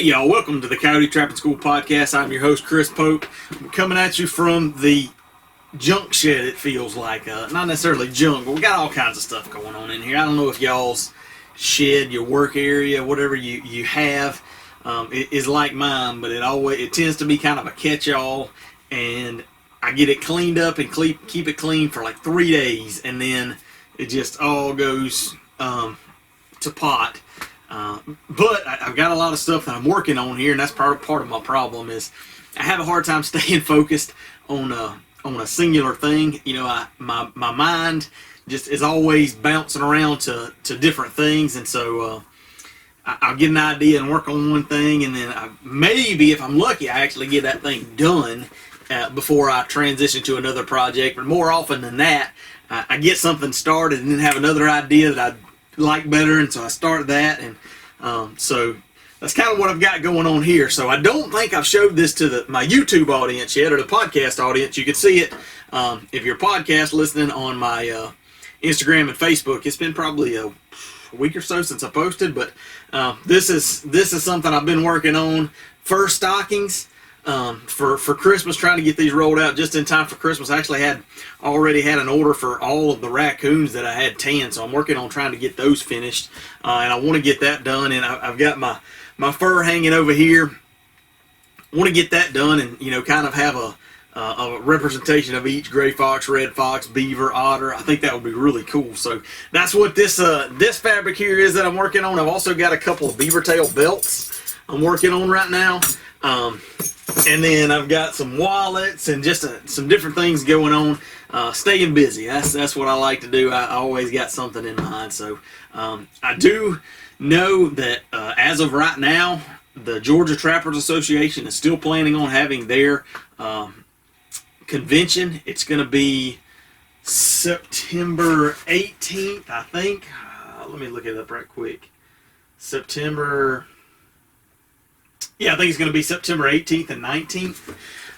Hey y'all, welcome to the Coyote Trapping School Podcast. I'm your host, Chris Pope. I'm coming at you from the junk shed, it feels like. Not necessarily junk, but we got all kinds of stuff going on in here. I don't know if y'all's shed, your work area, whatever you have, is like mine, but it tends to be kind of a catch-all, and I get it cleaned up and keep it clean for like 3 days, and then it just all goes to pot. But I've got a lot of stuff that I'm working on here, and that's part of my problem is I have a hard time staying focused on a singular thing. You know, my mind just is always bouncing around to different things, and so I'll get an idea and work on one thing, and then maybe if I'm lucky, I actually get that thing done before I transition to another project. But more often than that, I get something started and then have another idea that I like better, and so I start that, and so that's kind of what I've got going on here. So I don't think I've showed this to my YouTube audience yet, or the podcast audience. You can see it if you're podcast listening on my Instagram and Facebook. It's been probably a week or so since I posted, but this is something I've been working on. Fur stockings for Christmas, trying to get these rolled out just in time for Christmas. I actually already had an order for all of the raccoons that I had tanned, so I'm working on trying to get those finished, and I want to get that done. And I've got my fur hanging over here. I want to get that done, and kind of have a representation of each: gray fox, red fox, beaver, otter. I think that would be really cool. So that's what this fabric here is that I'm working on. I've also got a couple of beaver tail belts I'm working on right now. And then I've got some wallets and just some different things going on. Staying busy. That's what I like to do. I always got something in mind. So I do know that as of right now, the Georgia Trappers Association is still planning on having their convention. It's going to be September 18th, I think. Let me look it up right quick. I think it's going to be September 18th and 19th.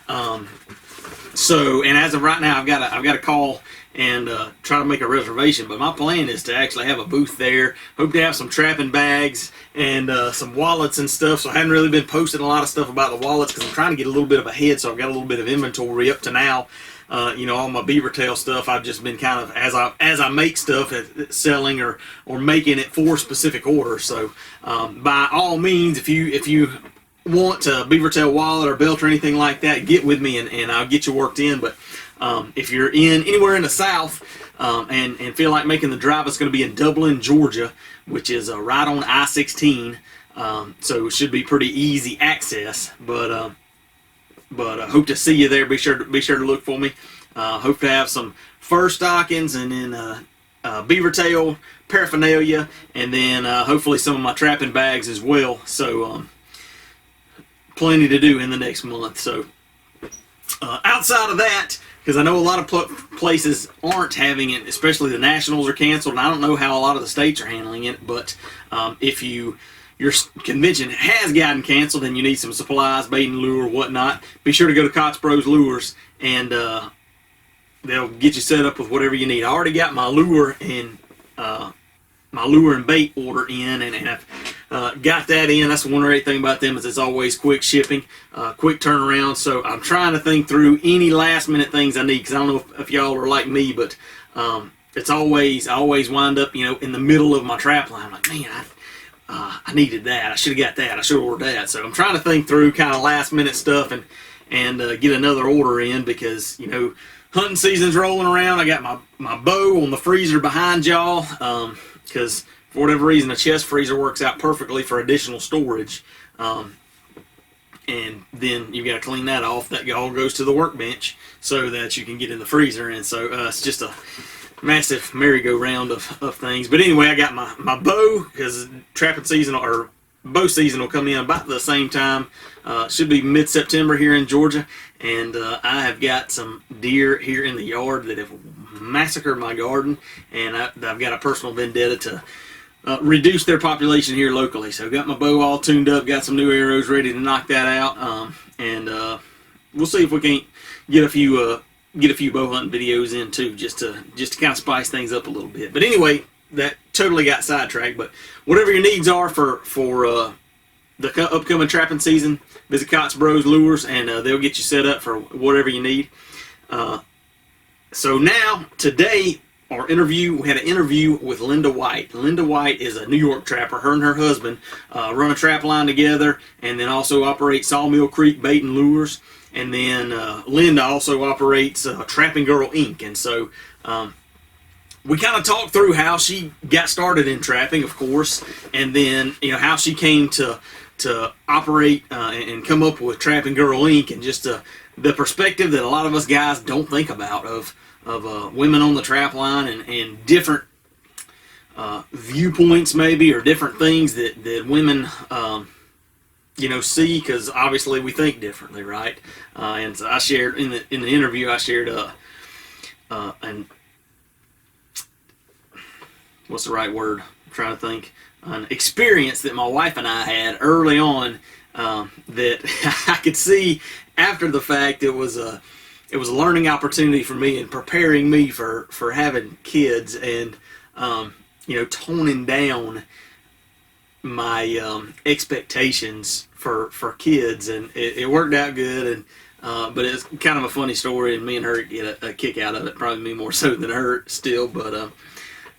And as of right now, I've got to call and try to make a reservation. But my plan is to actually have a booth there. Hope to have some trapping bags and some wallets and stuff. So I haven't really been posting a lot of stuff about the wallets because I'm trying to get a little bit of a head. So I've got a little bit of inventory up to now. All my beaver tail stuff, I've just been kind of, as I make stuff, selling or making it for specific orders. So by all means, if you want a beaver tail wallet or belt or anything like that, get with me and I'll get you worked in. But if you're anywhere in the South and feel like making the drive, it's going to be in Dublin, Georgia, which is right on I-16. So it should be pretty easy access. But hope to see you there. Be sure to look for me. Hope to have some fur stockings and then beaver tail paraphernalia, and then hopefully some of my trapping bags as well. So plenty to do in the next month. So outside of that, because I know a lot of places aren't having it, especially the nationals are canceled, and I don't know how a lot of the states are handling it, but if your convention has gotten canceled and you need some supplies, bait and lure, whatnot, be sure to go to Cox Bros Lures, and they'll get you set up with whatever you need. I already got my lure and bait order in, and I've got that in. That's the one great thing about them is it's always quick shipping, quick turnaround. So I'm trying to think through any last minute things I need, because I don't know if y'all are like me, but I always wind up in the middle of my trap line. I'm like, man, I needed that. I should have got that. I should have ordered that. So I'm trying to think through kind of last minute stuff and get another order in, because hunting season's rolling around. I got my bow on the freezer behind y'all, because for whatever reason a chest freezer works out perfectly for additional storage, and then you've got to clean that off. That all goes to the workbench so that you can get in the freezer, and so it's just a massive merry-go-round of things. But anyway, I got my bow, because trapping season or bow season will come in about the same time. Should be mid-September here in Georgia, and I have got some deer here in the yard that have massacred my garden, and I've got a personal vendetta to reduce their population here locally. So got my bow all tuned up, got some new arrows ready to knock that out, and we'll see if we can't get a few bow hunting videos in too, just to kind of spice things up a little bit. But anyway, that totally got sidetracked. But whatever your needs are for the upcoming trapping season, visit Cots Bros Lures, and they'll get you set up for whatever you need. So now, today, we had an interview with Linda White. Linda White is a New York trapper. Her and her husband run a trap line together, and then also operate Sawmill Creek Bait and Lures. And then Linda also operates Trapping Girl Inc. And so we kind of talked through how she got started in trapping, of course, and then how she came to operate and come up with Trapping Girl Inc. and just the perspective that a lot of us guys don't think about of women on the trap line and different viewpoints maybe, or different things that women see, because obviously we think differently, right? And so I shared in the interview, I shared an what's the right word? I'm trying to think. An experience that my wife and I had early on that I could see after the fact it was a learning opportunity for me and preparing me for having kids, and toning down my expectations for kids, and it worked out good. And but it's kind of a funny story, and me and her get a kick out of it, probably me more so than her still. But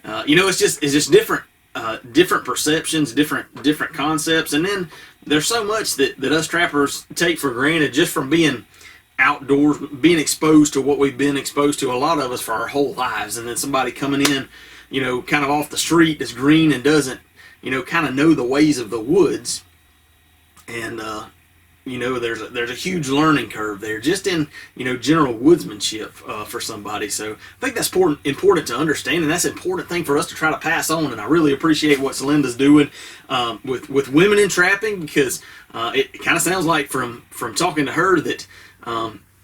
it's just different perceptions, different concepts, and then there's so much that us trappers take for granted just from being outdoors, being exposed to what we've been exposed to, a lot of us, for our whole lives. And then somebody coming in, kind of off the street that's green and doesn't, kind of know the ways of the woods. And, there's a huge learning curve there just in, general woodsmanship for somebody. So I think that's important to understand, and that's an important thing for us to try to pass on. And I really appreciate what Linda's doing with women in trapping, because it kind of sounds like from talking to her that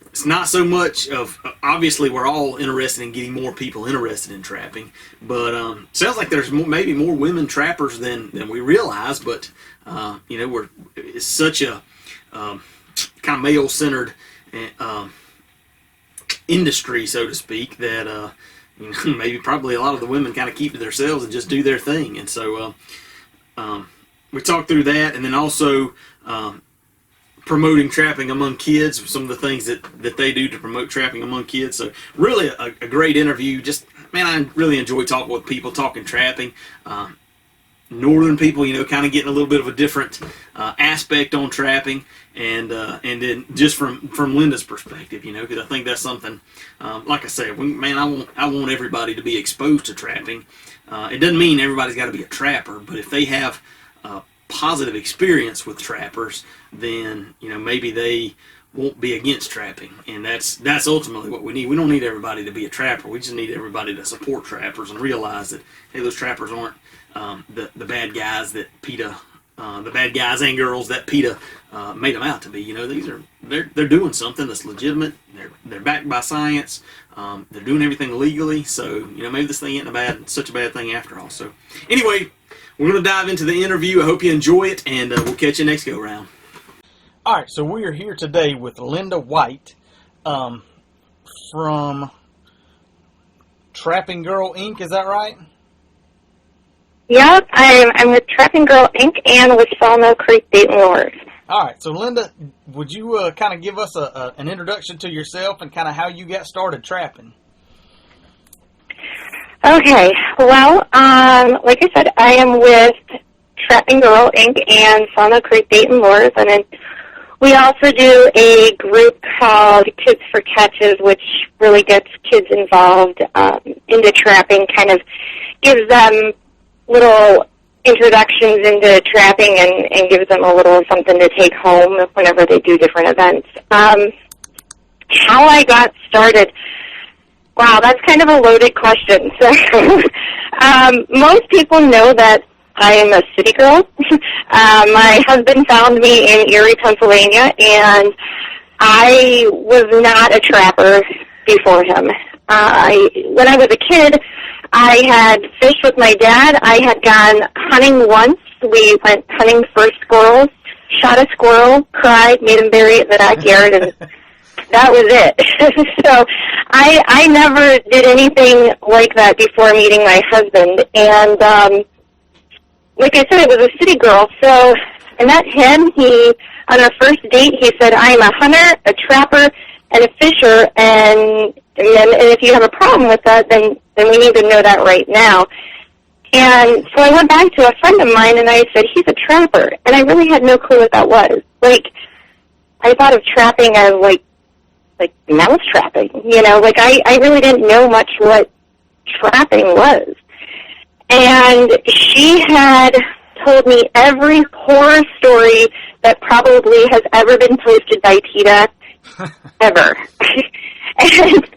it's not so much of, obviously we're all interested in getting more people interested in trapping, but sounds like there's maybe more women trappers than we realize. But it's such a kind of male-centered industry, so to speak, that maybe probably a lot of the women kind of keep to themselves and just do their thing. And so we talked through that, and then also promoting trapping among kids, some of the things that they do to promote trapping among kids. So really a great interview. Just, man, I really enjoy talking with people, talking trapping. Northern people, kind of getting a little bit of a different aspect on trapping, and then just from Linda's perspective, because I think that's something, like I said, I want everybody to be exposed to trapping. It doesn't mean everybody's got to be a trapper, but if they have positive experience with trappers, then maybe they won't be against trapping, and that's ultimately what we need. We don't need everybody to be a trapper. We just need everybody to support trappers and realize that, hey, those trappers aren't the bad guys that PETA, the bad guys and girls that PETA made them out to be. They're doing something that's legitimate. They're backed by science. They're doing everything legally. So maybe this thing ain't such a bad thing after all. So anyway, we're going to dive into the interview. I hope you enjoy it, and we'll catch you next go round. All right, so we are here today with Linda White from Trapping Girl Inc. Is that right? Yep, I'm with Trapping Girl Inc. and with Sawmill Creek Bait and Lures. All right, so Linda, would you kind of give us an introduction to yourself and kind of how you got started trapping? Okay, well, like I said, I am with Trapping Girl Inc. and Sawmill Creek Bait and Lures, and then we also do a group called Kids for Catches, which really gets kids involved into trapping, kind of gives them little introductions into trapping and gives them a little something to take home whenever they do different events. How I got started, wow, that's kind of a loaded question. So, most people know that I am a city girl. My husband found me in Erie, Pennsylvania, and I was not a trapper before him. When I was a kid, I had fished with my dad. I had gone hunting once. We went hunting for squirrels, shot a squirrel, cried, made him bury it in the backyard, and that was it. So I never did anything like that before meeting my husband. And like I said, I was a city girl, so I met him. On our first date, he said, I am a hunter, a trapper, and a fisher, and if you have a problem with that, then we need to know that right now. And so I went back to a friend of mine, and I said, he's a trapper. And I really had no clue what that was. Like, I thought of trapping as, like mouse trapping, Like, I really didn't know much what trapping was. And she had told me every horror story that probably has ever been posted by PETA ever. and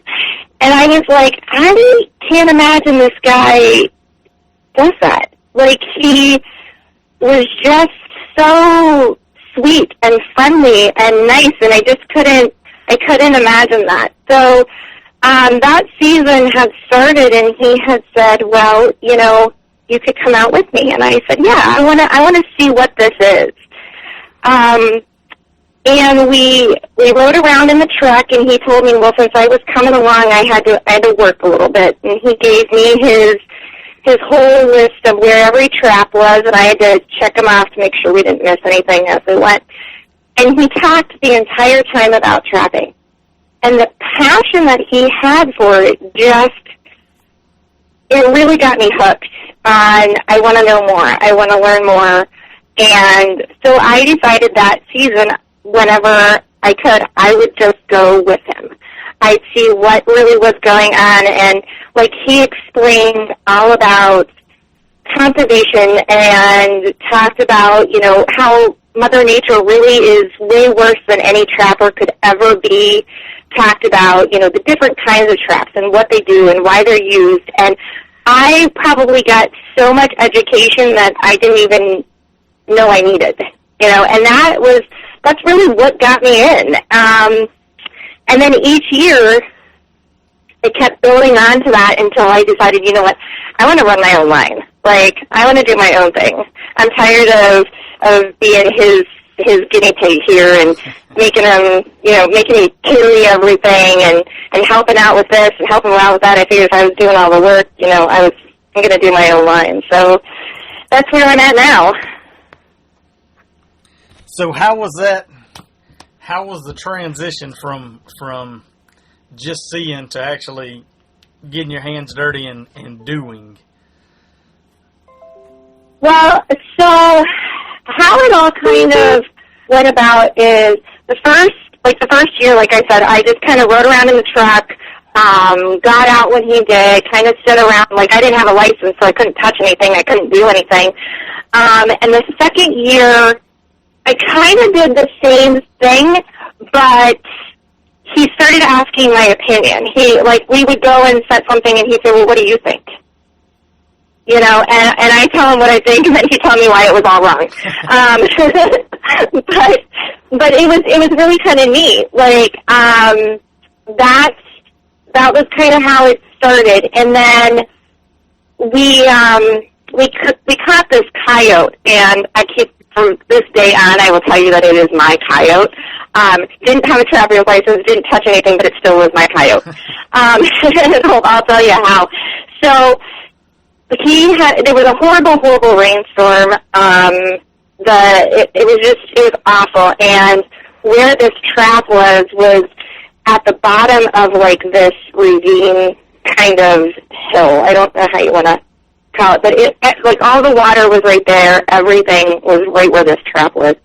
I was like, I can't imagine this guy does that. Like, he was just so sweet and friendly and nice, and I couldn't imagine that. So that season had started, and he had said, well, you could come out with me. And I said, yeah, I want to see what this is. And we rode around in the truck, and he told me, well, since I was coming along, I had to work a little bit. And he gave me his whole list of where every trap was, and I had to check them off to make sure we didn't miss anything as we went. And he talked the entire time about trapping. And the passion that he had for it it really got me hooked on, I want to know more, I want to learn more. And so I decided that season, whenever I could, I would just go with him. I'd see what really was going on, and like he explained all about conservation and talked about, how Mother Nature really is way worse than any trapper could ever be. Talked about, the different kinds of traps and what they do and why they're used. And I probably got so much education that I didn't even know I needed, and that's really what got me in. And then each year, it kept building on to that until I decided, you know what, I want to run my own line. Like, I want to do my own thing. I'm tired of being his guinea pig here and making me carry everything and helping out with this and helping him out with that. I figured if I was doing all the work, I'm going to do my own line. So that's where I'm at now. So how was that? How was the transition from just seeing to actually getting your hands dirty and doing? Well, so how it all kind of went about is the first year, like I said, I just kind of rode around in the truck, got out when he did, kind of stood around. Like, I didn't have a license, so I couldn't touch anything. I couldn't do anything. And the second year, I kind of did the same thing, but he started asking my opinion. We would go and set something, and he'd say, well, what do you think? And I tell him what I think, and then he tell me why it was all wrong. But it was really kind of neat. Like, that was kind of how it started. And then we caught this coyote, and from this day on, I will tell you that it is my coyote. Didn't have a trapper's license, didn't touch anything, but it still was my coyote. I'll tell you how. So there was a horrible rainstorm. It was awful. And where this trap was at the bottom of like this ravine kind of hill. I don't know how you want to call it, but all the water was right there. Everything was right where this trap was.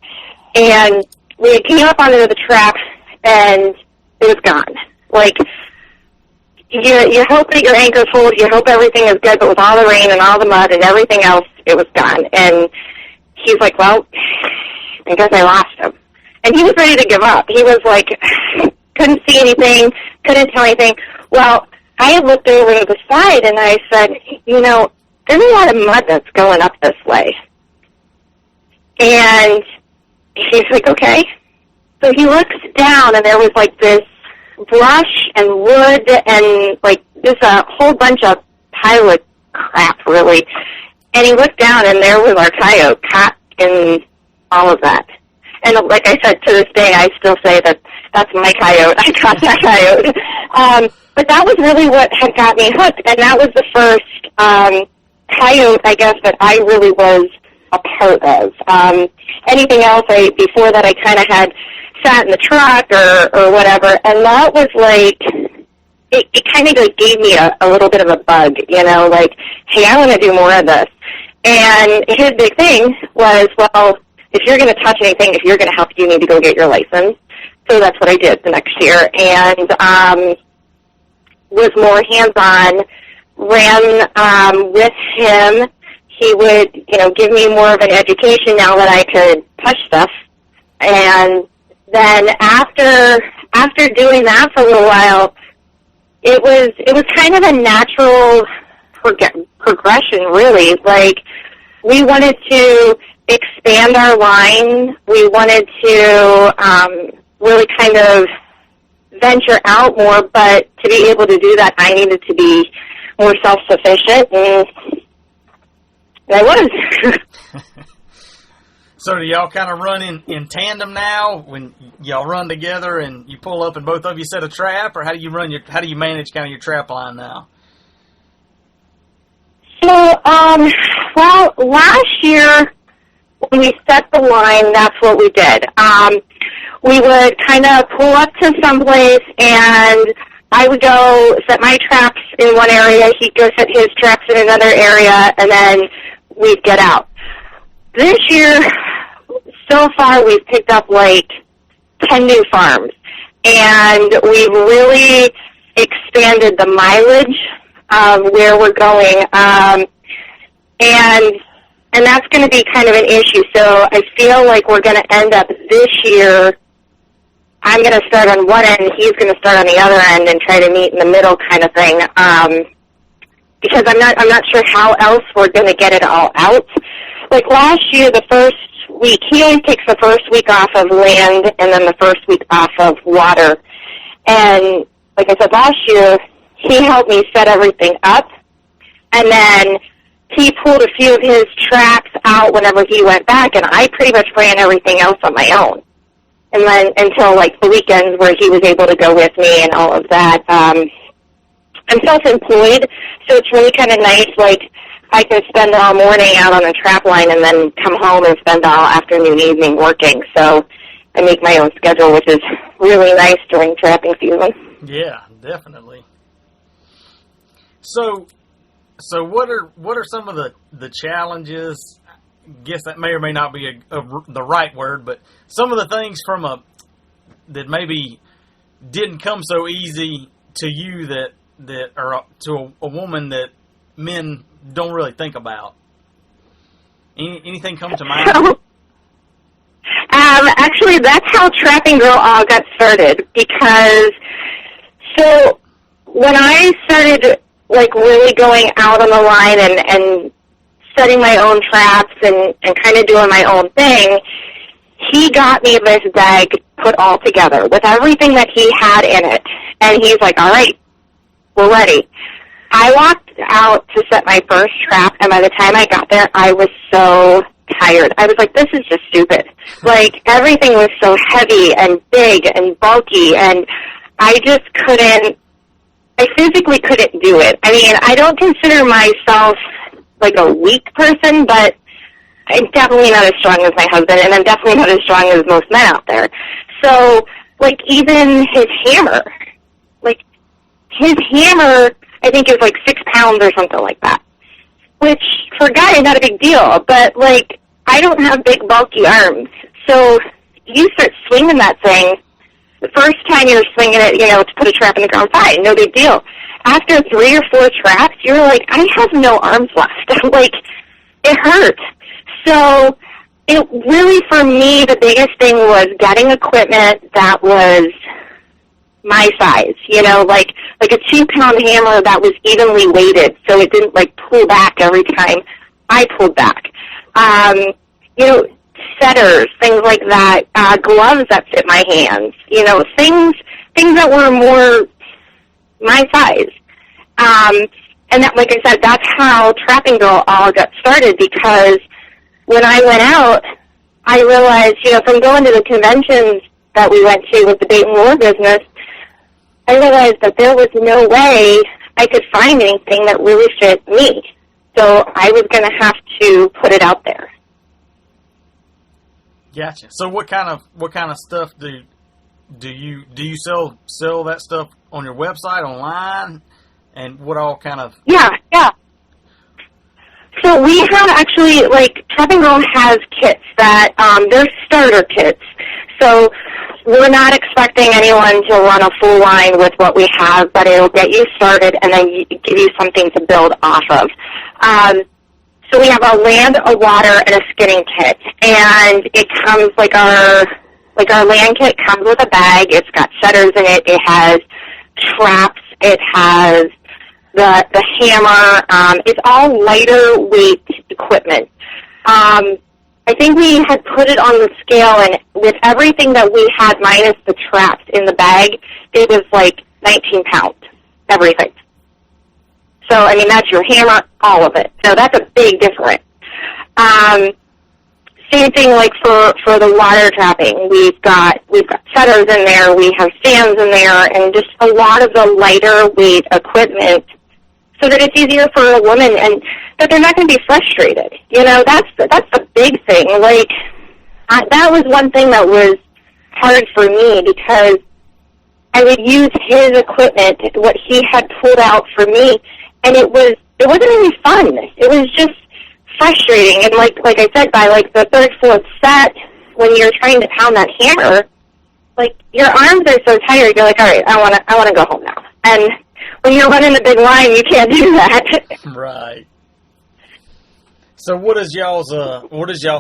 And we came up onto the trap, and it was gone. Like, you hope that your anchor's hold, you hope everything is good, but with all the rain and all the mud and everything else, it was gone. And he's like, well, I guess I lost him. And he was ready to give up. He was like, couldn't see anything, couldn't tell anything. Well, I had looked over to the side, and I said, there's a lot of mud that's going up this way. And he's like, okay. So he looks down, and there was like this brush and wood and like just a whole bunch of pile of crap, really. And he looked down, and there was our coyote caught in all of that. And like I said, to this day, I still say that that's my coyote. I caught that coyote. But that was really what had got me hooked, and that was the first coyote, I guess, that I really was a part of. Anything else, before that I kind of had sat in the truck or whatever, and that was like, it kind of like gave me a little bit of a bug, you know, like, hey, I want to do more of this. And his big thing was, well, if you're going to touch anything, if you're going to help, you need to go get your license. So that's what I did the next year, and was more hands-on, ran with him. He would, you know, give me more of an education now that I could touch stuff. And then after doing that for a little while, it was kind of a natural progression, really. Like, we wanted to expand our line. We wanted to really kind of venture out more, but to be able to do that, I needed to be more self-sufficient, and I was. So do y'all kind of run in tandem now when y'all run together and you pull up and both of you set a trap, or how do you manage kind of your trap line now? So, well, last year when we set the line, that's what we did. We would kind of pull up to someplace, and I would go set my traps in one area, he'd go set his traps in another area, and then we'd get out. This year, so far, we've picked up like 10 new farms, and we've really expanded the mileage of where we're going, and that's going to be kind of an issue. So I feel like we're going to end up this year, I'm going to start on one end, he's going to start on the other end, and try to meet in the middle kind of thing, because I'm not sure how else we're going to get it all out. Like last year, the first week, he always takes the first week off of land and then the first week off of water. And like I said, last year, he helped me set everything up, and then he pulled a few of his traps out whenever he went back, and I pretty much ran everything else on my own. And then until like the weekends where he was able to go with me and all of that. I'm self-employed, so it's really kind of nice. Like, I can spend all morning out on the trap line and then come home and spend all afternoon, evening working. So I make my own schedule, which is really nice during trapping season. Yeah, definitely. So what are some of the challenges? I guess that may or may not be the right word, but some of the things that maybe didn't come so easy to you that or to a woman that men don't really think about. Anything come to mind? Actually, that's how Trapping Girl all got started, because so when I started like really going out on the line and setting my own traps and kind of doing my own thing, he got me this bag put all together with everything that he had in it. And he's like, all right, we're ready. I walked out to set my first trap, and by the time I got there, I was so tired. I was like, this is just stupid. Like, everything was so heavy and big and bulky, and I just couldn't, I physically couldn't do it. I mean, I don't consider myself like a weak person, but I'm definitely not as strong as my husband, and I'm definitely not as strong as most men out there. So, like, even his hammer, I think, is like 6 pounds or something like that, which for a guy is not a big deal, but, like, I don't have big, bulky arms. So you start swinging that thing, the first time you're swinging it, to put a trap in the ground, fine, no big deal. After 3 or 4 traps, you're like, I have no arms left. Like, it hurt. So it really, for me, the biggest thing was getting equipment that was my size, like a 2-pound hammer that was evenly weighted, so it didn't like pull back every time I pulled back. Setters, things like that, gloves that fit my hands, things that were more my size. And that, like I said, that's how Trapping Girl all got started, because when I went out, I realized, from going to the conventions that we went to with the bait and lure business, I realized that there was no way I could find anything that really fit me. So I was going to have to put it out there. Gotcha. So what kind of stuff do you sell that stuff on your website, online, and what all kind of? Yeah. So we have actually, like, Trapping Girl has kits that, they're starter kits. So we're not expecting anyone to run a full line with what we have, but it'll get you started and then give you something to build off of. So we have a land, a water, and a skinning kit. And it comes like our land kit comes with a bag. It's got setters in it. It has traps. It has the hammer. It's all lighter weight equipment. I think we had put it on the scale, and with everything that we had minus the traps in the bag, it was like 19 pounds, everything. So, I mean, that's your hammer, all of it. So that's a big difference. Same thing like for the water trapping. We've got setters in there, we have stands in there, and just a lot of the lighter weight equipment so that it's easier for a woman and that they're not going to be frustrated. You know, that's the big thing. Like, that was one thing that was hard for me because I would use his equipment, what he had pulled out for me, and it wasn't really fun. It was just frustrating. And like I said, by like the third, fourth set, when you're trying to pound that hammer, like your arms are so tired. You're like, all right, I want to go home now. And when you're running a big line, you can't do that. Right. So what is y'all's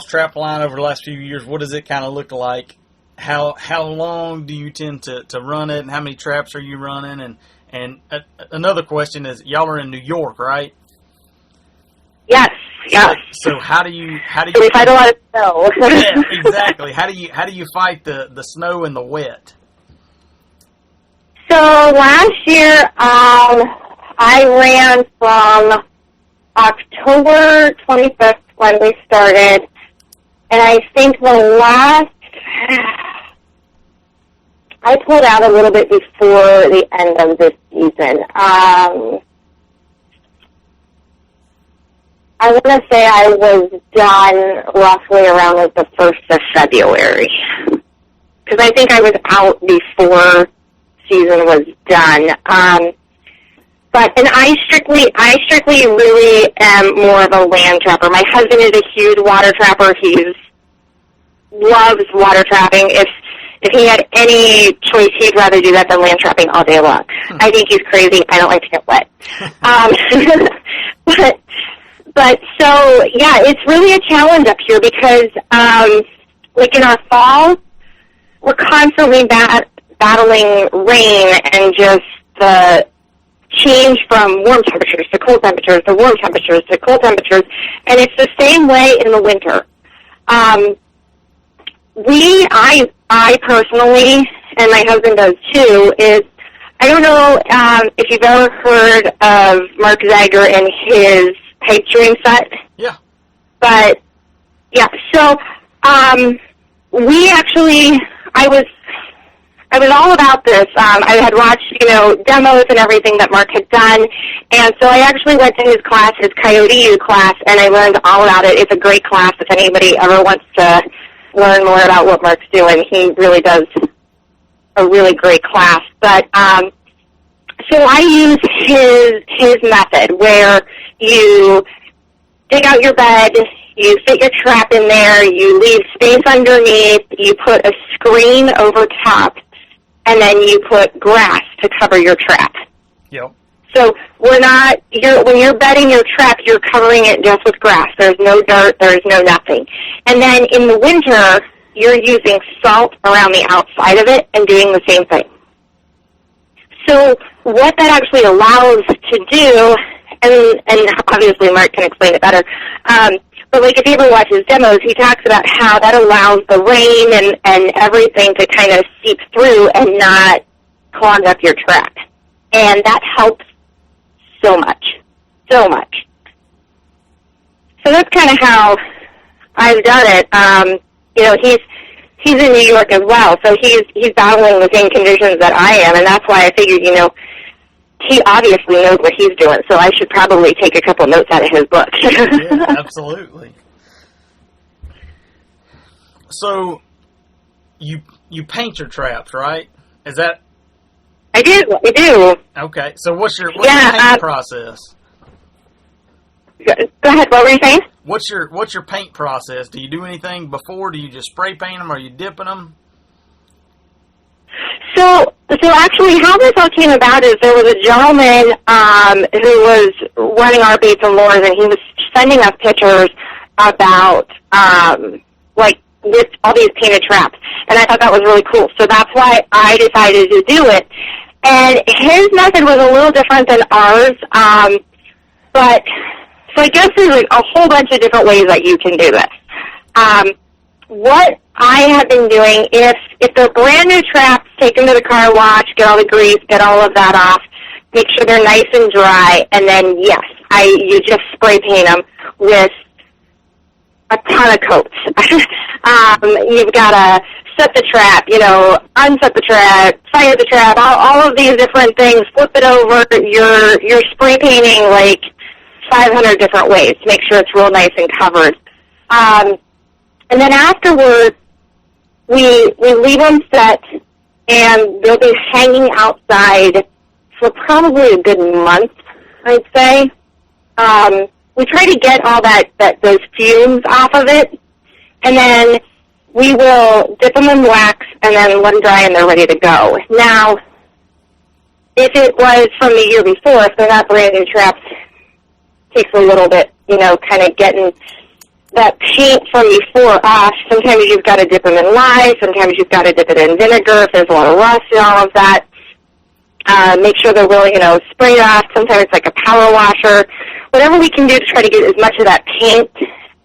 trap line over the last few years? What does it kind of look like? How long do you tend to run it, and how many traps are you running? And another question is, y'all are in New York, right? Yes. So how do you So we fight a lot of snow. Yeah, exactly. How do you fight the snow and the wet? So last year, I ran from October 25th when we started, and I think I pulled out a little bit before the end of this season. I want to say I was done roughly around like the 1st of February, because I think I was out before season was done. And I strictly really am more of a land trapper. My husband is a huge water trapper. He loves water trapping. If he had any choice, he'd rather do that than land trapping all day long. I think he's crazy. I don't like to get wet. But so, yeah, it's really a challenge up here because, like in our fall, we're constantly battling rain and just the change from warm temperatures to cold temperatures to warm temperatures to cold temperatures, and it's the same way in the winter. I personally, and my husband does too, is I don't know if you've ever heard of Mark Zager and his pipe dream set. Yeah. But yeah, so we actually, I was all about this. I had watched, demos and everything that Mark had done, and so I actually went to his class, his Coyote class, and I learned all about it. It's a great class if anybody ever wants to learn more about what Mark's doing. He really does a really great class. But so I use his method where you dig out your bed, you fit your trap in there, you leave space underneath, you put a screen over top, and then you put grass to cover your trap. Yep. So when you're bedding your trap, you're covering it just with grass. There's no dirt, there's no nothing. And then in the winter, you're using salt around the outside of it and doing the same thing. So what that actually allows to do, and obviously Mark can explain it better, but like if you ever watch his demos, he talks about how that allows the rain and everything to kind of seep through and not clog up your trap. And that helps so much. So that's kind of how I've done it. He's in New York as well, so he's battling the same conditions that I am, and that's why I figured, he obviously knows what he's doing, so I should probably take a couple notes out of his book. Yeah, absolutely. So you paint your traps, right? Is that? I do. Okay. So what's your paint process? Go ahead. What were you saying? What's your paint process? Do you do anything before? Do you just spray paint them? Are you dipping them? So actually, how this all came about is there was a gentleman who was running our baits and lures, and he was sending us pictures about with all these painted traps, and I thought that was really cool. So that's why I decided to do it. And his method was a little different than ours, but so I guess there's a whole bunch of different ways that you can do this. What I have been doing, if they're brand new traps, take them to the car wash, get all the grease, get all of that off, make sure they're nice and dry, and then yes, you just spray paint them with a ton of coats. You've got to set the trap, unset the trap, fire the trap, all of these different things, flip it over. You're spray painting like 500 different ways to make sure it's real nice and covered. And then afterwards, we leave them set, and they'll be hanging outside for probably a good month, I'd say. We try to get all those fumes off of it, and then we will dip them in wax and then let them dry, and they're ready to go. Now, if it was from the year before, if they're not brand new traps, it takes a little bit, kind of getting that paint from before off. Sometimes you've got to dip them in lye. Sometimes you've got to dip it in vinegar if there's a lot of rust and all of that. Make sure they're really, sprayed off. Sometimes it's like a power washer. Whatever we can do to try to get as much of that paint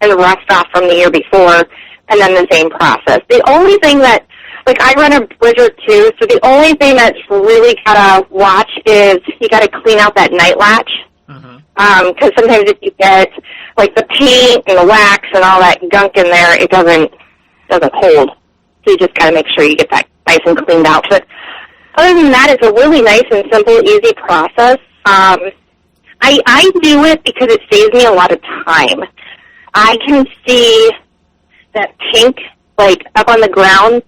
and rust off from the year before, and then the same process. The only thing that, I run a bridger too, so the only thing that's really got to watch is you got to clean out that night latch. Because sometimes if you get the paint and the wax and all that gunk in there, it doesn't hold. So you just got to make sure you get that nice and cleaned out. But other than that, it's a really nice and simple, easy process. I do it because it saves me a lot of time. I can see that pink up on the ground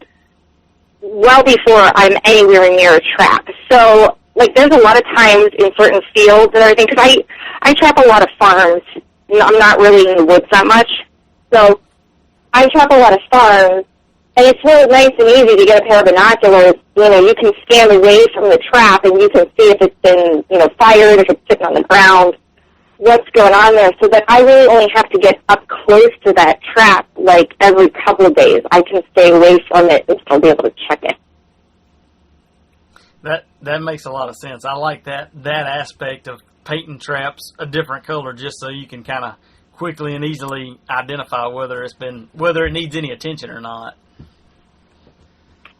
well before I'm anywhere near a trap. So there's a lot of times in certain fields and everything, because I trap a lot of farms. I'm not really in the woods that much. So I trap a lot of farms, and it's really nice and easy to get a pair of binoculars. You can stand away from the trap, and you can see if it's been, fired, if it's sitting on the ground, what's going on there, so that I really only have to get up close to that trap, every couple of days. I can stay away from it and still be able to check it. That makes a lot of sense. I like that aspect of painting traps a different color, just so you can kind of quickly and easily identify whether it needs any attention or not.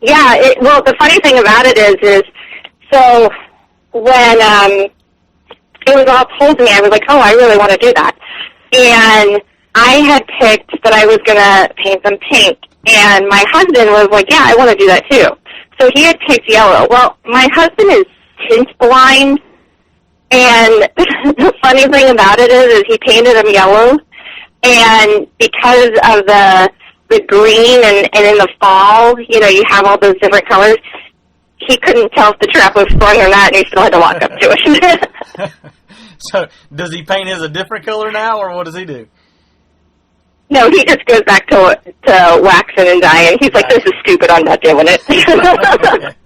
Yeah. Well, the funny thing about it is so when it was all told to me, I was like, oh, I really want to do that, and I had picked that I was going to paint them pink, and my husband was like, yeah, I want to do that too. So he had picked yellow. Well, my husband is tint blind, and the funny thing about it is he painted them yellow, and because of the green and in the fall, you have all those different colors, he couldn't tell if the trap was sprung or not, and he still had to walk up to it. So does he paint his a different color now, or what does he do? No, he just goes back to waxing and dyeing. He's like, this is stupid, I'm not doing it.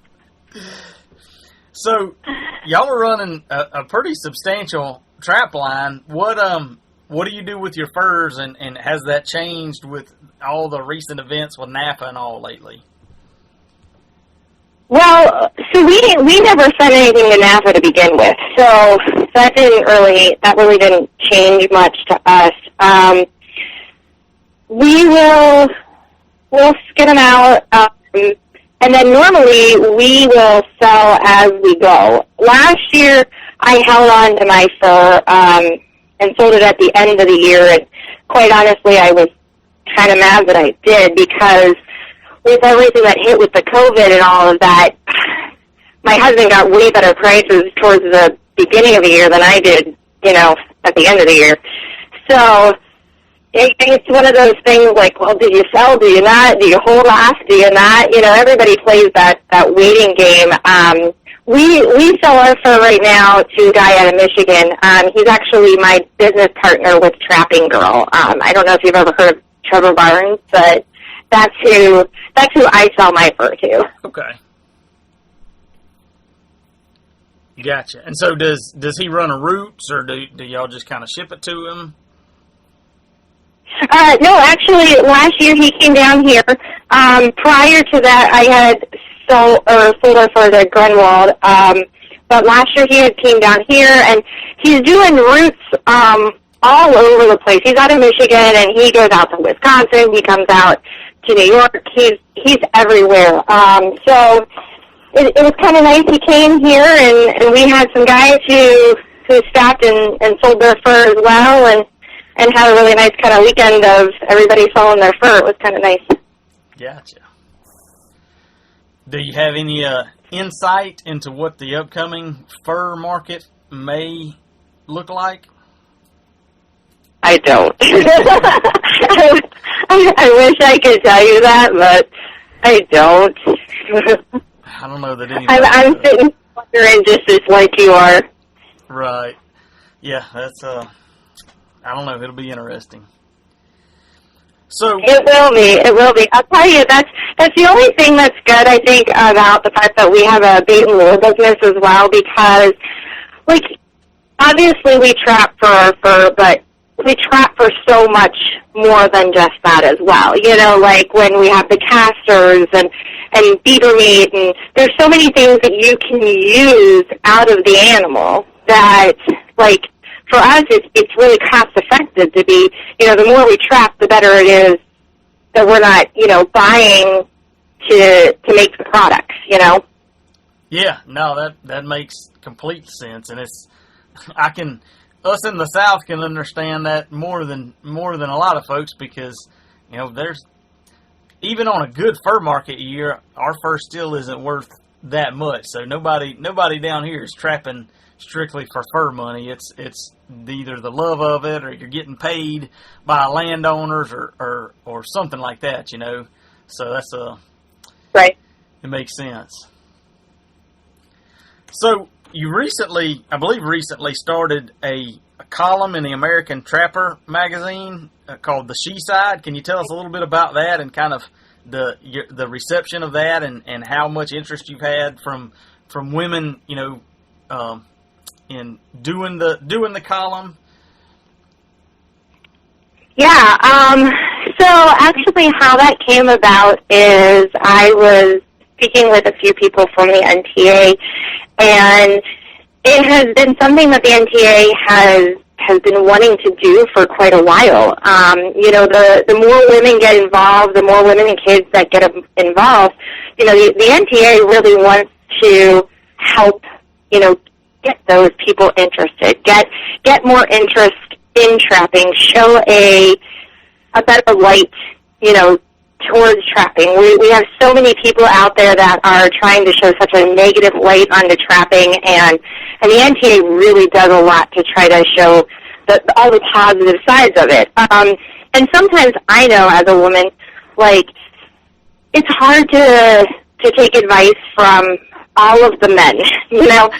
So, y'all are running a pretty substantial trap line. What do you do with your furs, and has that changed with all the recent events with NAPA and all lately? Well, so we never sent anything to NAPA to begin with, so that really didn't change much to us. We'll skin them out, and then normally we will sell as we go. Last year, I held on to my fur and sold it at the end of the year, and quite honestly, I was kind of mad that I did, because with everything that hit with the COVID and all of that, my husband got way better prices towards the beginning of the year than I did, at the end of the year. So It's one of those things like, well, do you sell, do you not, do you hold off, do you not? You know, everybody plays that waiting game. We sell our fur right now to a guy out of Michigan. He's actually my business partner with Trapping Girl. I don't know if you've ever heard of Trevor Barnes, but that's who I sell my fur to. Okay. Gotcha. And so does he run a routes, or do y'all just kind of ship it to him? No, actually, last year he came down here. Prior to that, I had sold our fur to Grunwald. But last year he had came down here, and he's doing routes all over the place. He's out of Michigan, and he goes out to Wisconsin. He comes out to New York. He's everywhere. So it was kind of nice. He came here, and we had some guys who stopped and sold their fur as well, and had a really nice kind of weekend of everybody selling their fur. It was kind of nice. Gotcha. Do you have any insight into what the upcoming fur market may look like? I don't. I wish I could tell you that, but I don't. I don't know that anybody I'm does. sitting wondering just as like you are. Right. Yeah, that's I don't know. It'll be interesting. So It will be. I'll tell you, that's the only thing that's good, I think, about the fact that we have a bait and lure business as well, because, like, obviously we trap for our fur, but we trap for so much more than just that as well. You know, like when we have the casters and beaver meat, and there's so many things that you can use out of the animal that, like, for us, it's really cost effective to be, you know, the more we trap, the better it is that we're not, you know, buying to make the products, you know? yeah, no, that makes complete sense, and us in the South can understand that more than a lot of folks, because, you know, there's, even on a good fur market year, our fur still isn't worth that much. So nobody down here is trapping strictly for fur money. It's either the love of it, or you're getting paid by landowners or something like that, you know. So that's Right. it makes sense. So you I believe recently started a column in the American Trapper magazine called The She Side. Can you tell us a little bit about that, and kind of the reception of that, and how much interest you've had from women, you know, in doing the column? Yeah, so actually how that came about is I was speaking with a few people from the NTA, and it has been something that the NTA has been wanting to do for quite a while. You know, the more women get involved, the more women and kids that get involved, you know, the NTA really wants to help, you know, get those people interested, get more interest in trapping, show a better light, you know, towards trapping. We have so many people out there that are trying to show such a negative light onto trapping, and the NTA really does a lot to try to show all the positive sides of it. And sometimes I know, as a woman, like, it's hard to take advice from all of the men, you know.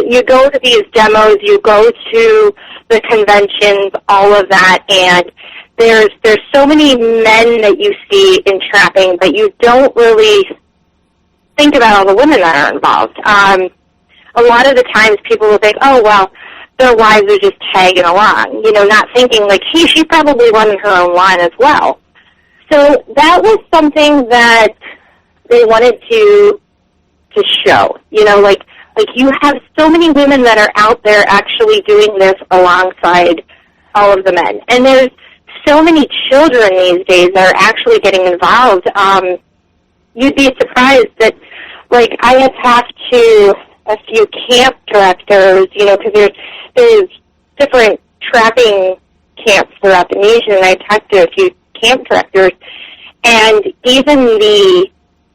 You go to these demos, you go to the conventions, all of that, and there's so many men that you see in trapping, but you don't really think about all the women that are involved. A lot of the times people will think, oh, well, their wives are just tagging along, you know, not thinking, like, hey, she's probably running her own line as well. So that was something that they wanted to show, you know, like you have so many women that are out there actually doing this alongside all of the men. And there's so many children these days that are actually getting involved. You'd be surprised that, like, I have talked to a few camp directors, you know, because there's different trapping camps throughout the nation, and I talked to a few camp directors, and even the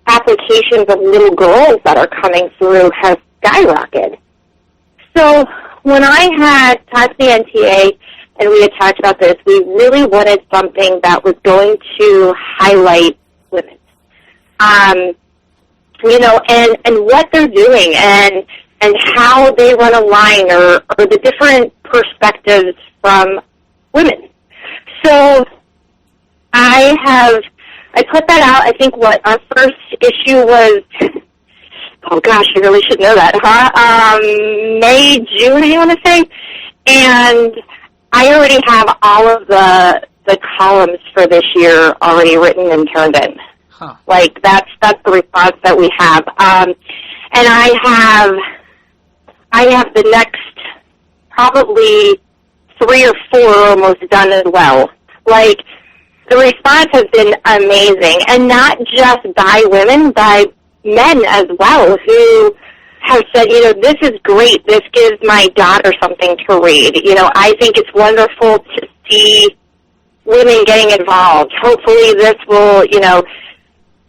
applications of little girls that are coming through have skyrocketed. So when I had talked to the NTA, and we had talked about this, we really wanted something that was going to highlight women. And what they're doing and how they run a line or the different perspectives from women. So I put that out. I think our first issue was, oh gosh, I really should know that, huh? May, June, I want to say. And I already have all of the columns for this year already written and turned in. Huh. Like that's the response that we have. And I have the next probably 3 or 4 almost done as well. Like, the response has been amazing, and not just by women, by men as well, who have said, this is great. This gives my daughter something to read. I think it's wonderful to see women getting involved. Hopefully this will,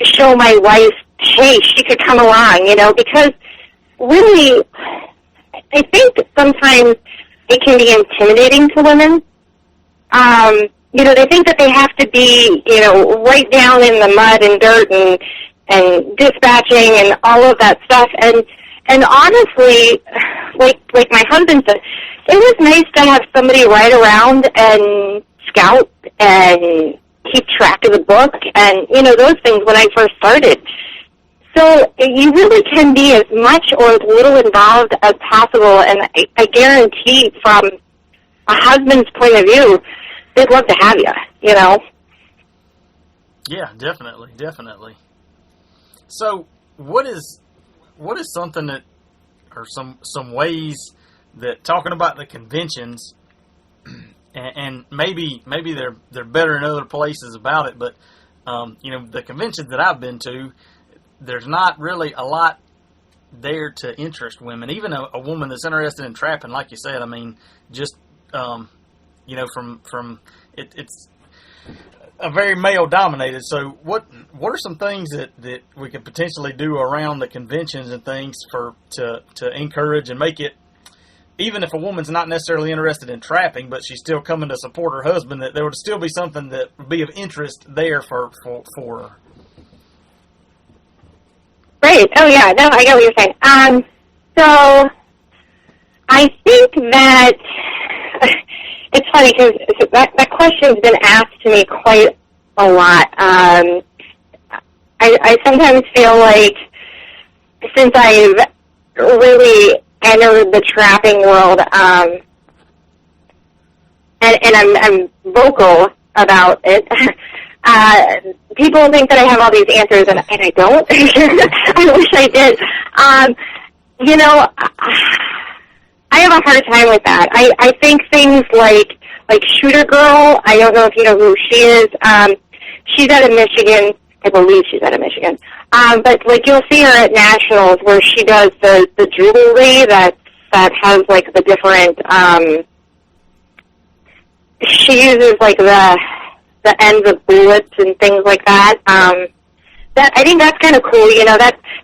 show my wife, hey, she could come along, because really, I think sometimes it can be intimidating to women. They think that they have to be, right down in the mud and dirt and dispatching and all of that stuff. And honestly, like my husband said, it was nice to have somebody ride around and scout and keep track of the book and, those things when I first started. So you really can be as much or as little involved as possible, and I guarantee from a husband's point of view, they'd love to have you, Yeah, definitely. So what is something that, or some ways that, talking about the conventions, and maybe they're better in other places about it, but the conventions that I've been to, there's not really a lot there to interest women. Even a woman that's interested in trapping, like you said, I mean, just from it's a very male dominated. So what are some things that we could potentially do around the conventions and things to encourage and make it, even if a woman's not necessarily interested in trapping, but she's still coming to support her husband, that there would still be something that would be of interest there for her? Great. Oh, yeah. No, I get what you're saying. So I think that it's funny because that question's been asked to me quite a lot. I sometimes feel like since I've really entered the trapping world, and I'm vocal about it, people think that I have all these answers, and I don't. I wish I did. I have a hard time with that. I think things like Shooter Girl, I don't know if you know who she is. She's out of Michigan. I believe she's out of Michigan. But you'll see her at nationals where she does the jewelry that has the different. She uses the ends of bullets and things like that. That I think that's kind of cool.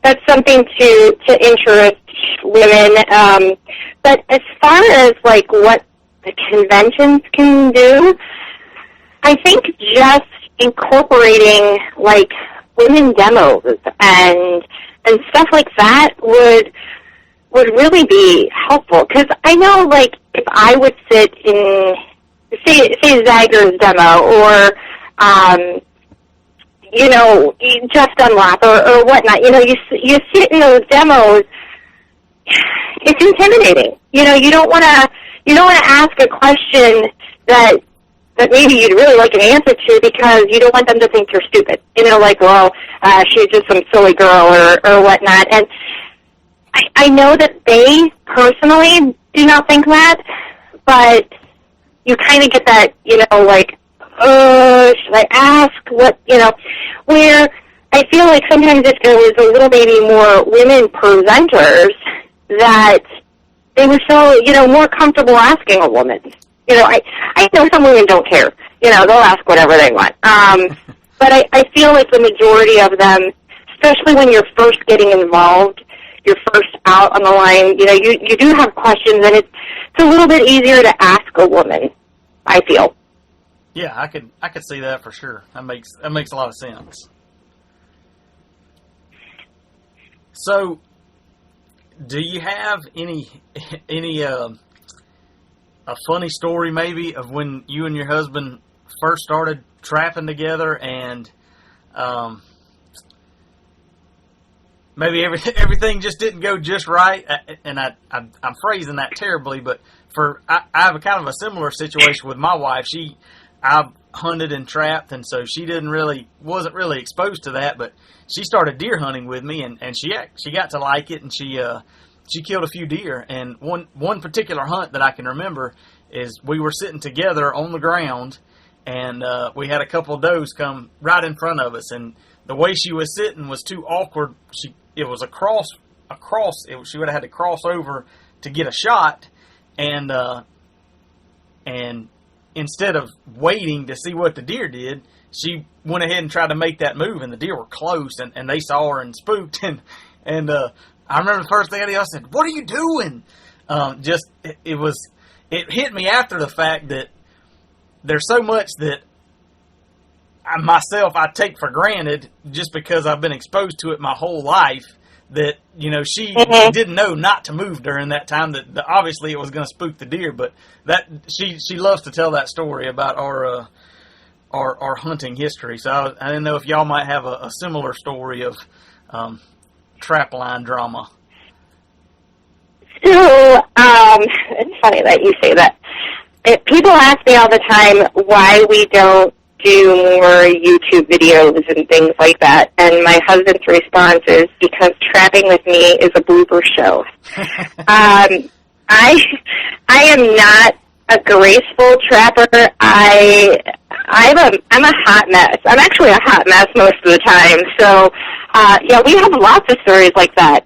That's something to interest women. But as far as what the conventions can do, I think just incorporating women demos and stuff like that would really be helpful. Because I know if I would sit in say Zyger's demo or Just Unwrap or whatnot, you sit in those demos, it's intimidating. You don't want to ask a question that maybe you'd really like an answer to because you don't want them to think you're stupid. She's just some silly girl or whatnot. And I know that they personally do not think that, but you kind of get that, should I ask what, where I feel like sometimes if there was a little maybe more women presenters that they would feel, more comfortable asking a woman. I know some women don't care. They'll ask whatever they want. But I feel like the majority of them, especially when you're first getting involved, you're first out on the line, you do have questions, and it's a little bit easier to ask a woman I feel. Yeah, I could see that for sure. That makes a lot of sense. So, do you have any a funny story maybe of when you and your husband first started trapping together, and maybe everything just didn't go just right? And I'm phrasing that terribly, but I have a kind of a similar situation with my wife. I've hunted and trapped, and so she wasn't really exposed to that, but she started deer hunting with me, and she got to like it, and she killed a few deer. And one particular hunt that I can remember is we were sitting together on the ground, and we had a couple of does come right in front of us, and the way she was sitting was too awkward. It was she would have had to cross over to get a shot, and instead of waiting to see what the deer did, she went ahead and tried to make that move, and the deer were close, and they saw her and spooked. And I remember the first thing I did, I said, "What are you doing?" It hit me after the fact that there's so much that I take for granted just because I've been exposed to it my whole life, that, she didn't know not to move during that time, that obviously it was going to spook the deer. But that she loves to tell that story about our hunting history. So I didn't know if y'all might have a similar story of trap line drama. So, it's funny that you say that. People ask me all the time why we don't do more YouTube videos and things like that, and my husband's response is because trapping with me is a blooper show. I am not a graceful trapper. I'm a hot mess. I'm actually a hot mess most of the time. So, we have lots of stories like that.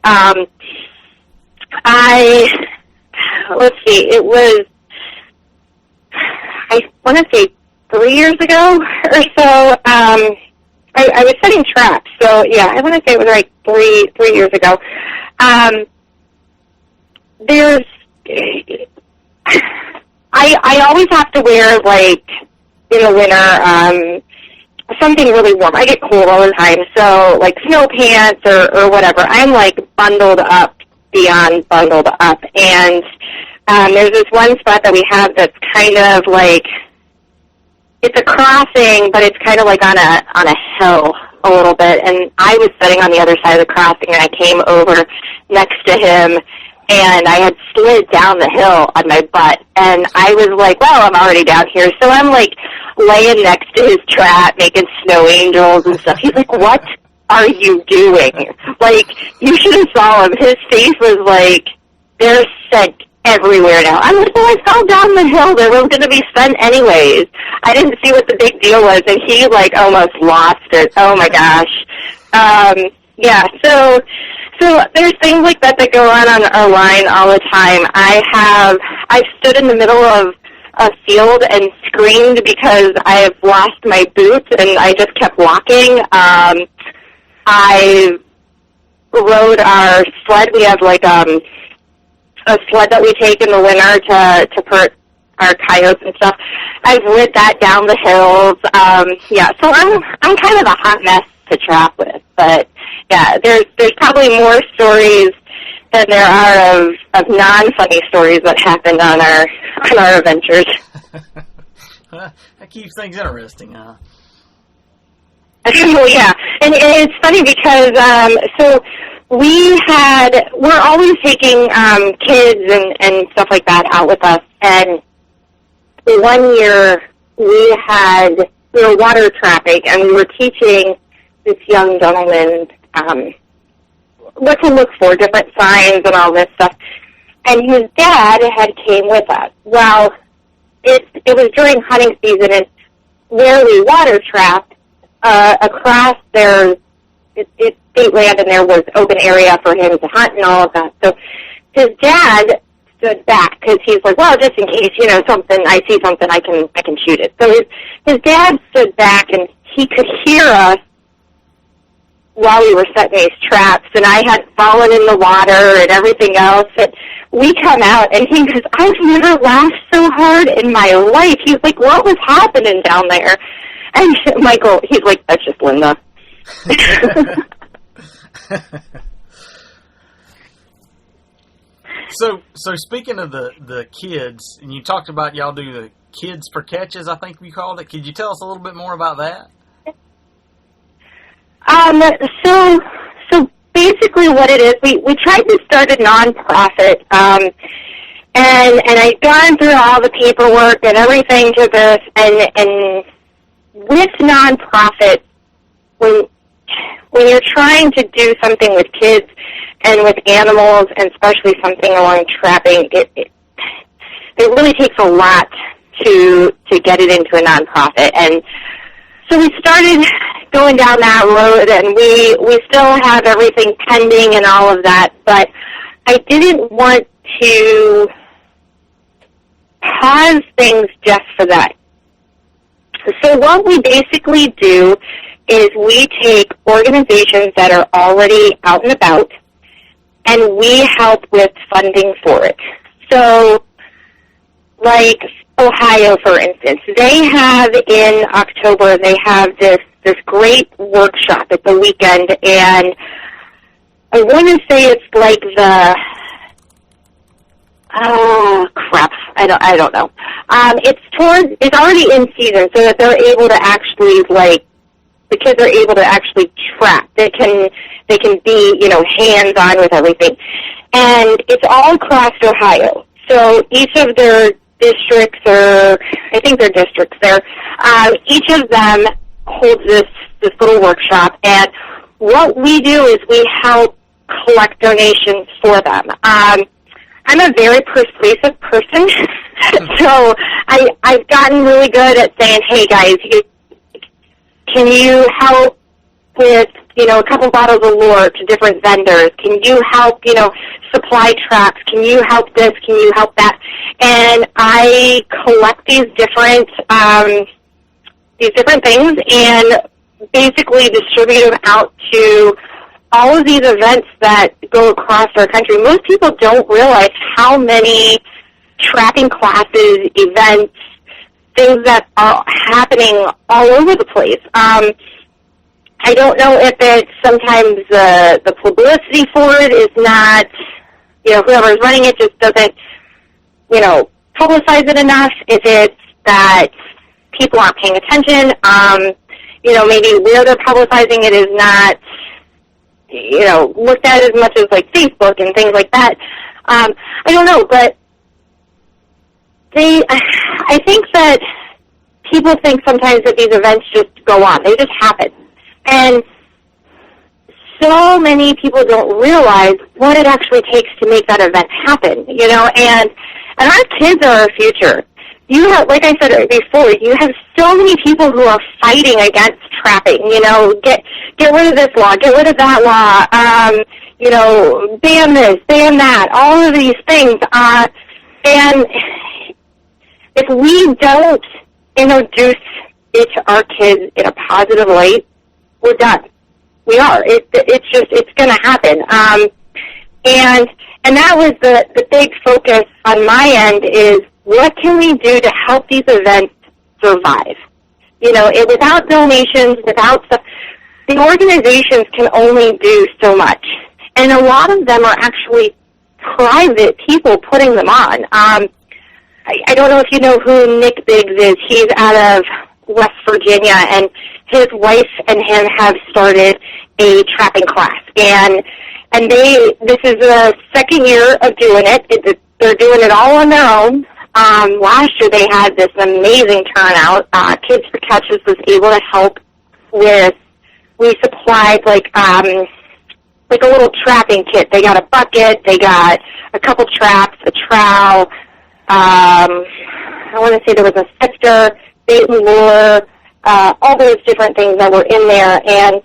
Let's see, it was, I want to say 3 years ago or so. I was setting traps. So, yeah, I want to say it was like three years ago. I always have to wear, like, in the winter, something really warm. I get cold all the time, so, like, snow pants or whatever. I'm, like, bundled up beyond bundled up. And there's this one spot that we have that's kind of like, it's a crossing, but it's kind of like on a hill a little bit. And I was sitting on the other side of the crossing, and I came over next to him, and I had slid down the hill on my butt. And I was like, well, I'm already down here. So I'm, like, laying next to his trap, making snow angels and stuff. He's like, what are you doing? Like, you should have saw him. His face was like, there's scent everywhere now. I'm like, well, I fell down the hill. There was going to be scent anyways. I didn't see what the big deal was, and he, like, almost lost it. Oh, my gosh. Yeah, so there's things like that go on our line all the time. I've stood in the middle of a field and screamed because I have lost my boots, and I just kept walking. I rode our sled. We have, like, a sled that we take in the winter to put our coyotes and stuff. I've rid that down the hills. So I'm kind of a hot mess to trap with. But, yeah, there's probably more stories than there are of non-funny stories that happened on our adventures. That keeps things interesting, huh? Well, yeah, and it's funny because so we're always taking kids and stuff like that out with us. And one year we were water trapping, and we were teaching this young gentleman what to look for, different signs and all this stuff. And his dad had came with us. Well, it was during hunting season, and where we water trapped, across there, it's state land, and there was open area for him to hunt and all of that. So his dad stood back because he's like, well, just in case, I see something, I can shoot it. So his dad stood back, and he could hear us while we were setting these traps, and I had fallen in the water and everything else. And we come out, and he goes, I've never laughed so hard in my life. He's like, what was happening down there? And Michael, he's like, that's just Linda. So speaking of the kids, and you talked about y'all do the kids for catches, I think you called it. Could you tell us a little bit more about that? So basically what it is, we tried to start a nonprofit, and I'd gone through all the paperwork and everything to this, and with nonprofit, when you're trying to do something with kids and with animals, and especially something along trapping, it really takes a lot to get it into a nonprofit. And so we started going down that road, and we still have everything pending and all of that, but I didn't want to pause things just for that. So what we basically do is we take organizations that are already out and about, and we help with funding for it. So, like Ohio, for instance, they have in October, they have this great workshop at the weekend, and I want to say it's like the, I don't know. It's already in season, so that they're able to actually, like, the kids are able to actually trap. They can be, hands-on with everything. And it's all across Ohio. So each of their districts, or I think they're districts there, each of them holds this little workshop. And what we do is we help collect donations for them. I'm a very persuasive person, so I've gotten really good at saying, hey, guys, can you help with, a couple bottles of lure to different vendors? Can you help, supply traps? Can you help this? Can you help that? And I collect these different things and basically distribute them out to all of these events that go across our country. Most people don't realize how many trapping classes, events, things that are happening all over the place. I don't know if it's sometimes the publicity for it is not, whoever's running it just doesn't, publicize it enough. If it's that people aren't paying attention, maybe where they're publicizing it is not, looked at as much as like Facebook and things like that. I don't know, but I think that people think sometimes that these events just go on. They just happen. And so many people don't realize what it actually takes to make that event happen, and our kids are our future. You have, like I said before, you have so many people who are fighting against trapping, get rid of this law, get rid of that law, ban this, ban that, all of these things. And if we don't introduce it to our kids in a positive light, we're done. We are. It's going to happen. And that was the big focus on my end is what can we do to help these events survive? Without donations, without stuff, the organizations can only do so much. And a lot of them are actually private people putting them on. I don't know if you know who Nick Biggs is. He's out of West Virginia, and his wife and him have started a trapping class. And this is the second year of doing it. They're doing it all on their own. Last year they had this amazing turnout. Kids for Catches was able to help with, we supplied like a little trapping kit. They got a bucket, they got a couple traps, a trowel, I want to say there was a sifter, bait and lure, all those different things that were in there. And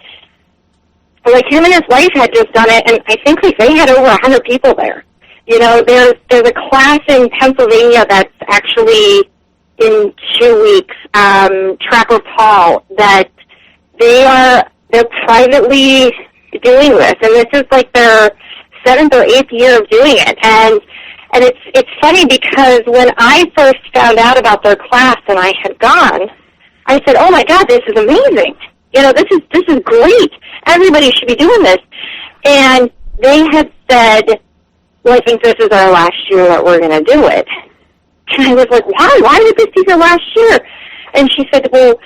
like him and his wife had just done it, and I think like they had over 100 people there. There's a class in Pennsylvania that's actually in 2 weeks, Trapper Paul, that they're privately doing this, and this is like their 7th or 8th year of doing it. And And it's funny because when I first found out about their class and I had gone, I said, "Oh my God, this is amazing! This is great. Everybody should be doing this." And they had said, "Well, I think this is our last year that we're going to do it." And I was like, "Why? Why would this be your last year?" And she said, "Well,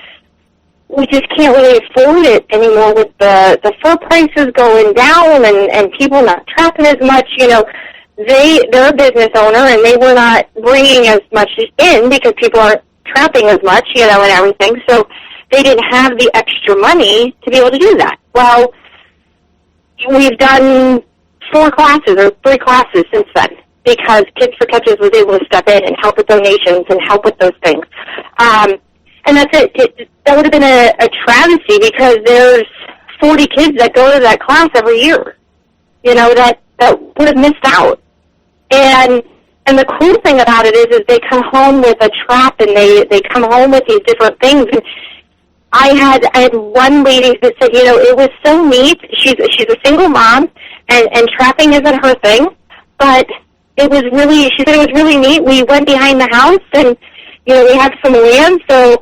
we just can't really afford it anymore with the fur prices going down and people not trapping as much. They're a business owner and they were not bringing as much in because people aren't trapping as much, and everything. So they didn't have the extra money to be able to do that." Well, we've done 4 classes or 3 classes since then because Kids for Catches was able to step in and help with donations and help with those things. And that's it. That would have been a travesty because there's 40 kids that go to that class every year, that would have missed out. And the cool thing about it is they come home with a trap and they come home with these different things. And I had one lady that said, it was so neat. She's a single mom and trapping isn't her thing, but she said it was really neat. We went behind the house and we have some land, so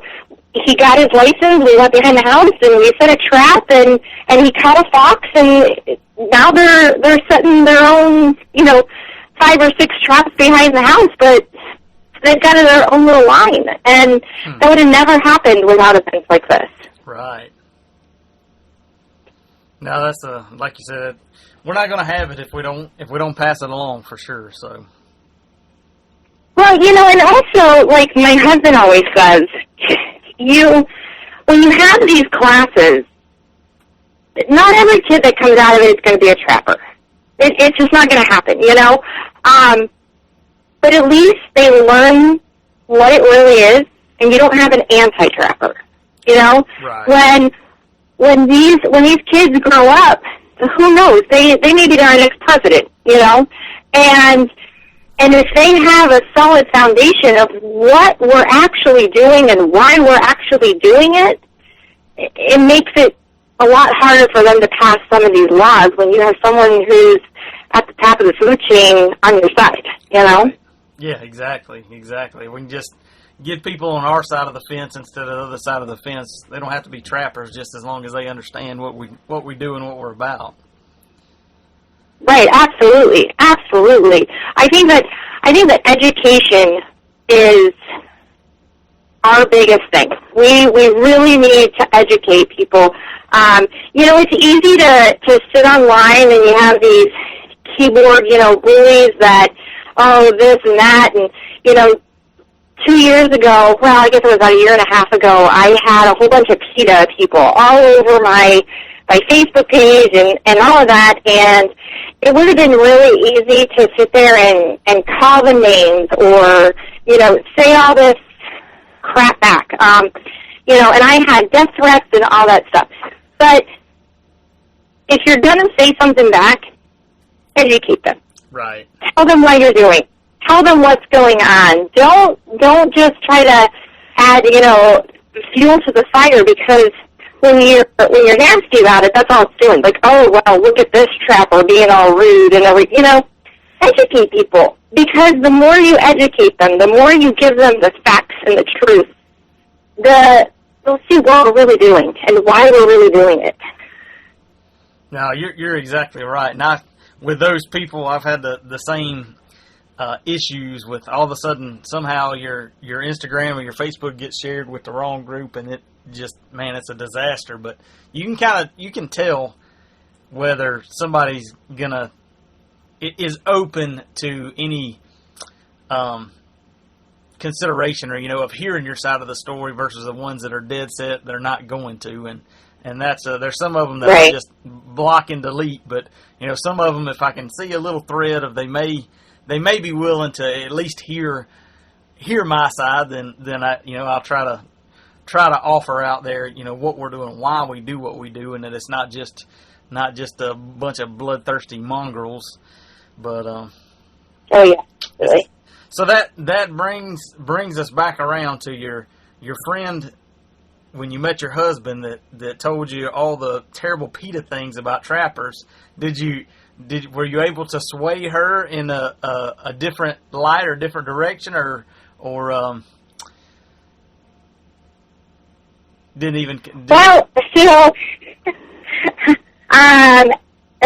he got his license, we went behind the house, and we set a trap, and he caught a fox, and now they're setting their own, 5 or 6 traps behind the house, but they've got their own little line, and that would have never happened without events like this. Right. No, that's like you said, we're not going to have it if we don't pass it along for sure, so. Well, and also, like my husband always says, when you have these classes, not every kid that comes out of it is going to be a trapper. It's just not going to happen, But at least they learn what it really is, and you don't have an anti-trapper, Right. When these kids grow up, who knows? They may be our next president, And if they have a solid foundation of what we're actually doing and why we're actually doing it, it makes it a lot harder for them to pass some of these laws when you have someone who's at the top of the food chain on your side, Yeah, exactly. We can just get people on our side of the fence instead of the other side of the fence. They don't have to be trappers just as long as they understand what we do and what we're about. Right, absolutely. I think that education is our biggest thing. We really need to educate people. It's easy to sit online and you have these keyboard, bullies that, this and that, and 2 years ago, well, I guess it was about a year and a half ago, I had a whole bunch of PETA people all over my Facebook page and all of that, and it would have been really easy to sit there and call the names or, say all this crap back, and I had death threats and all that stuff. But if you're going to say something back, educate them. Right. Tell them what you're doing. Tell them what's going on. Don't just try to add, fuel to the fire because when you're nasty about it, that's all it's doing. Like, oh, well, look at this trapper being all rude and educate people. Because the more you educate them, the more you give them the facts and the truth, they'll see what we're really doing and why we're really doing it. No, you're exactly right. Not with those people, I've had the same issues with all of a sudden somehow your Instagram or your Facebook gets shared with the wrong group and it just, man, it's a disaster. But you can tell whether somebody's is open to any consideration or of hearing your side of the story versus the ones that are dead set they're not going to, and that's there's some of them that right. I just block and delete, but some of them, if I can see a little thread of they may be willing to at least hear my side, then I'll try to offer out there what we're doing, why we do what we do, and that it's not just a bunch of bloodthirsty mongrels, but oh yeah, really. So that brings us back around to your friend when you met your husband that told you all the terrible PETA things about trappers, were you able to sway her in a different light or different direction, or Well, so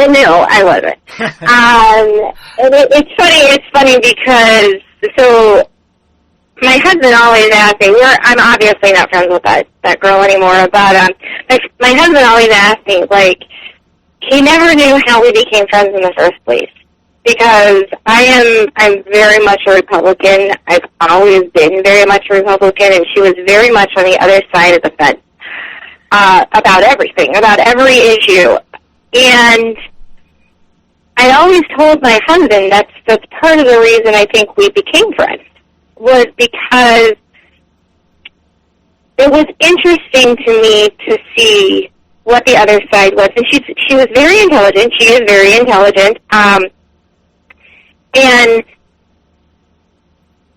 no, I wasn't. And it's funny because so my husband always asked me. I'm obviously not friends with that girl anymore, but my husband always asked me, like, he never knew how we became friends in the first place, because I'm very much a Republican. I've always been very much a Republican, and she was very much on the other side of the fence about everything, about every issue. And I always told my husband that's part of the reason I think we became friends, was because it was interesting to me to see what the other side was. And she was very intelligent. She is very intelligent. And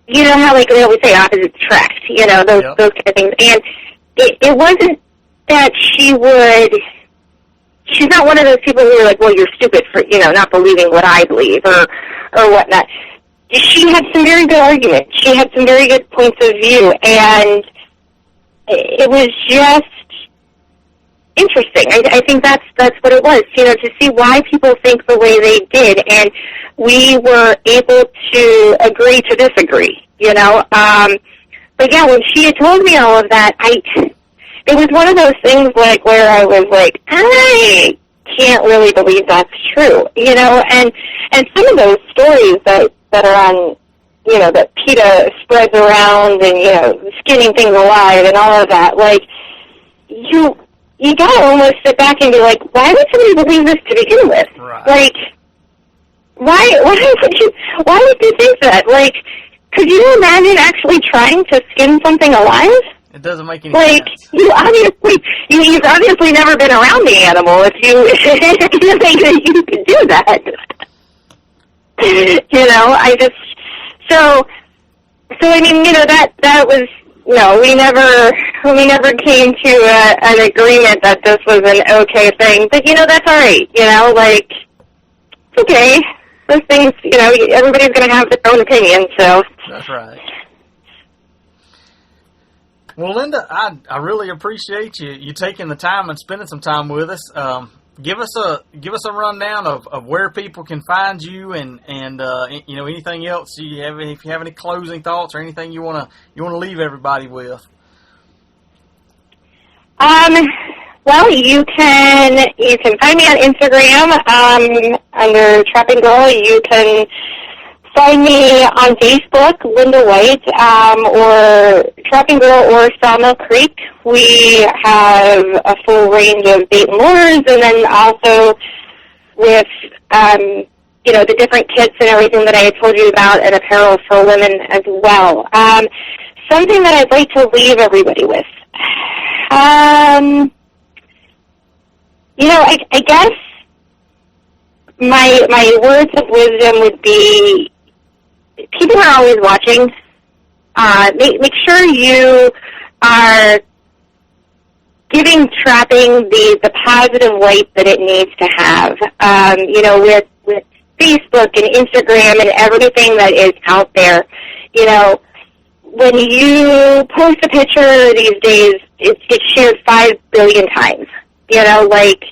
you know how, like, they always say opposites attract, you know, those kind of things. And it wasn't that she's not one of those people who are like, well, you're stupid for, you know, not believing what I believe or whatnot. She had some very good arguments. She had some very good points of view, and it was just interesting. I think that's what it was, you know, to see why people think the way they did, and we were able to agree to disagree, you know. But yeah, when she had told me all of that, it was one of those things like where I was like, I can't really believe that's true, you know. And some of those stories that are on, you know, that PETA spreads around, and, you know, skinning things alive and all of that, like, you gotta almost sit back and be like, why would somebody believe this to begin with? Right. Like, why would you think that? Like, could you imagine actually trying to skin something alive? It doesn't make any sense. You've obviously never been around the animal if you think that you could do that. You know, so I mean, you know, that was, no, we never came to an agreement that this was an okay thing. But, you know, that's all right. You know, like, it's okay. Those things, you know, everybody's going to have their own opinion, so. That's right. Well, Linda, I really appreciate you taking the time and spending some time with us. Give us a rundown of where people can find you, and you know, anything else if you have any closing thoughts or anything you wanna leave everybody with. Well, you can find me on Instagram under Trapping Girl. You can find me on Facebook, Linda White, or Trapping Girl or Sawmill Creek. We have a full range of bait and lures, and then also with, you know, the different kits and everything that I had told you about, and apparel for women as well. Something that I'd like to leave everybody with. You know, I guess my words of wisdom would be, people are always watching. Make sure you are giving trapping the positive light that it needs to have. You know, with Facebook and Instagram and everything that is out there, you know, when you post a picture these days, it's shared 5 billion times. You know, like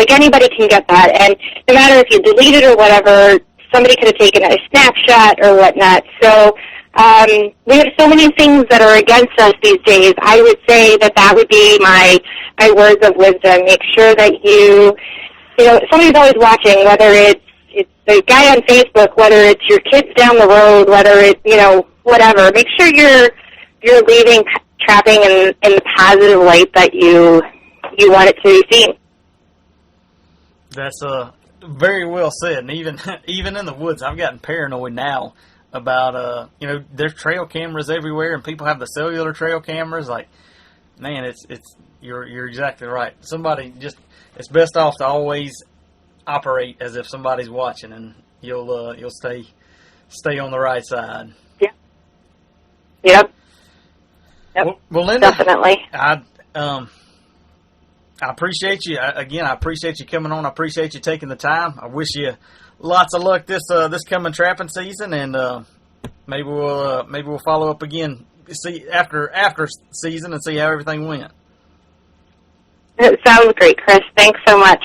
anybody can get that, and no matter if you delete it or whatever, somebody could have taken a snapshot or whatnot. So we have so many things that are against us these days. I would say that would be my words of wisdom. Make sure that you know, somebody's always watching, whether it's the guy on Facebook, whether it's your kids down the road, whether it's, you know, whatever. Make sure you're leaving trapping in the positive light that you want it to be seen. That's very well said. And even in the woods, I've gotten paranoid now about you know, there's trail cameras everywhere, and people have the cellular trail cameras. Like, man, you're exactly right. Somebody it's best off to always operate as if somebody's watching, and you'll stay on the right side. Yeah. Yep. Well, Linda, definitely. I appreciate you. I appreciate you coming on. I appreciate you taking the time. I wish you lots of luck this coming trapping season, and maybe we'll follow up again. See after season and see how everything went. It sounds great, Chris. Thanks so much.